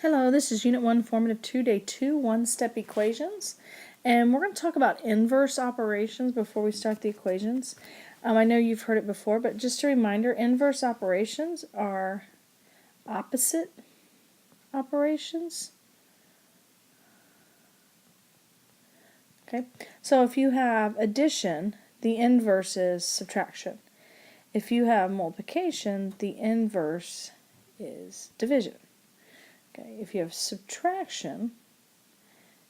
Hello, this is Unit 1 Formative 2-day-2-one-step equations, and we're going to talk about inverse operations before we start the equations. I know you've heard it before, but just a reminder, inverse operations are opposite operations. Okay, so if you have addition, the inverse is subtraction. If you have multiplication, the inverse is division. Okay, if you have subtraction,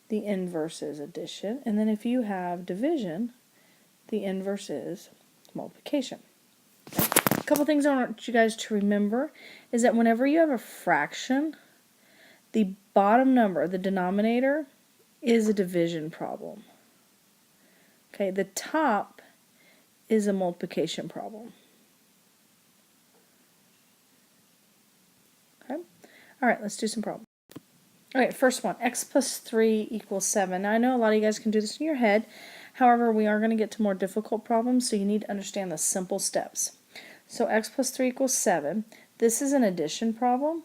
the inverse is addition, and then if you have division, the inverse is multiplication. Okay. A couple things I want you guys to remember is that whenever you have a fraction, the bottom number, the denominator, is a division problem. Okay, the top is a multiplication problem. Okay, all right, let's do some problems. Okay, first one, x plus 3 equals 7. Now, I know a lot of you guys can do this in your head. However, we are going to get to more difficult problems, so you need to understand the simple steps. So x plus 3 equals 7. This is an addition problem.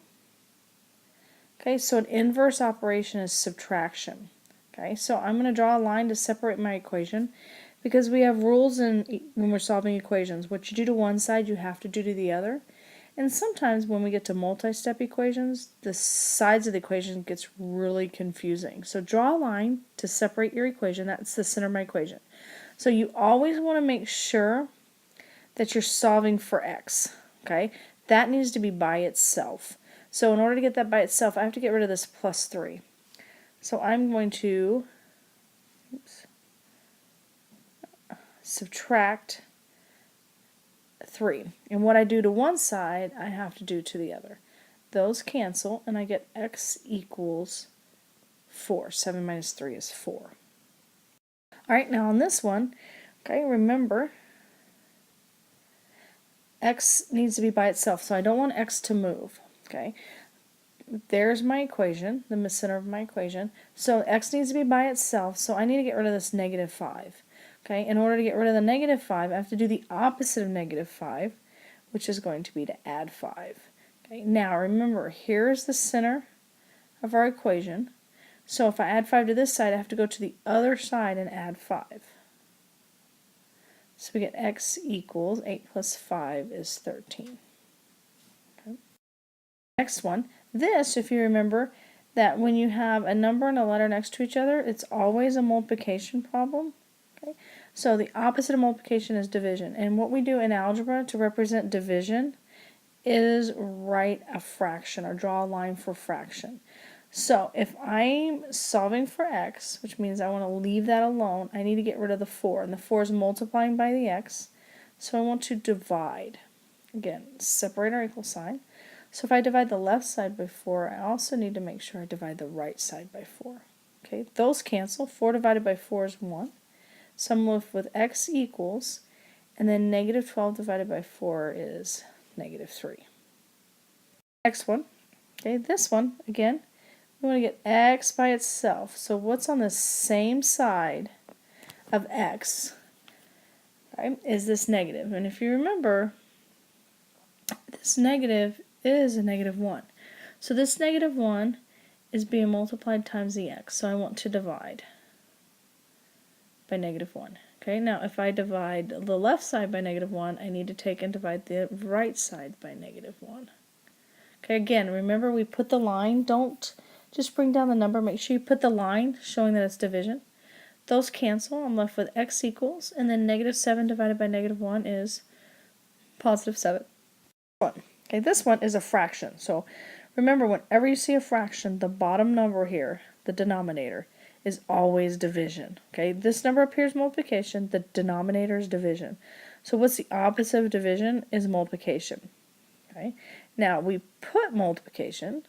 Okay, so an inverse operation is subtraction. Okay, so I'm going to draw a line to separate my equation because we have rules when we're solving equations. What you do to one side, you have to do to the other. And sometimes when we get to multi-step equations, the sides of the equation gets really confusing. So draw a line to separate your equation. That's the center of my equation. So you always want to make sure that you're solving for x. Okay, that needs to be by itself. So in order to get that by itself, I have to get rid of this plus 3. So I'm going to subtract 3. And what I do to one side, I have to do to the other. Those cancel, and I get x equals 4. 7 minus 3 is 4. Alright, now on this one, okay, remember, x needs to be by itself, so I don't want x to move. Okay, there's my equation, the center of my equation. So x needs to be by itself, so I need to get rid of this negative 5. Okay, in order to get rid of the negative 5, I have to do the opposite of negative 5, which is going to be to add 5. Okay, now remember, here's the center of our equation. So if I add 5 to this side, I have to go to the other side and add 5. So we get x equals 8 plus 5 is 13. Okay. Next one, this, if you remember, that when you have a number and a letter next to each other, it's always a multiplication problem. Okay. So the opposite of multiplication is division. And what we do in algebra to represent division is write a fraction or draw a line for fraction. So if I'm solving for x, which means I want to leave that alone, I need to get rid of the 4. And the 4 is multiplying by the x. So I want to divide. Again, separate our equal sign. So if I divide the left side by 4, I also need to make sure I divide the right side by 4. Okay, those cancel. 4 divided by 4 is 1. So I'm left with x equals, and then negative 12 divided by 4 is negative 3. Next one, okay, this one, again, we want to get x by itself. So what's on the same side of x, right, is this negative. And if you remember, this negative is a negative 1. So this negative 1 is being multiplied times the x. So I want to divide by negative 1. Okay, now if I divide the left side by negative 1, I need to take and divide the right side by negative 1. Okay, again, remember we put the line, don't just bring down the number, make sure you put the line showing that it's division. Those cancel, I'm left with x equals, and then negative 7 divided by negative 1 is positive 7. Okay, this one is a fraction. So remember, whenever you see a fraction, the bottom number here, the denominator, is always division. Okay, this number up here is multiplication, the denominator is division. So what's the opposite of division is multiplication. Okay, now we put multiplication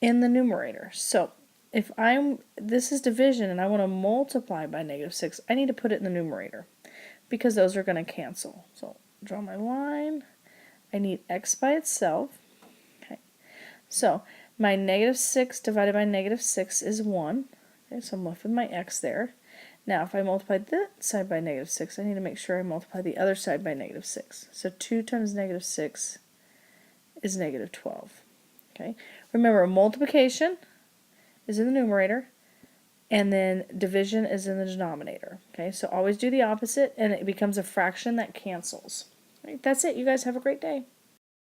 in the numerator. So if this is division and I want to multiply by negative 6, I need to put it in the numerator because those are going to cancel. So draw my line. I need x by itself. Okay, so my negative 6 divided by negative 6 is 1. Okay, so I'm left with my x there. Now if I multiply that side by negative 6, I need to make sure I multiply the other side by negative 6. So 2 times negative 6 is negative 12. Okay. Remember, multiplication is in the numerator, and then division is in the denominator. Okay, so always do the opposite, and it becomes a fraction that cancels. Right, that's it. You guys have a great day.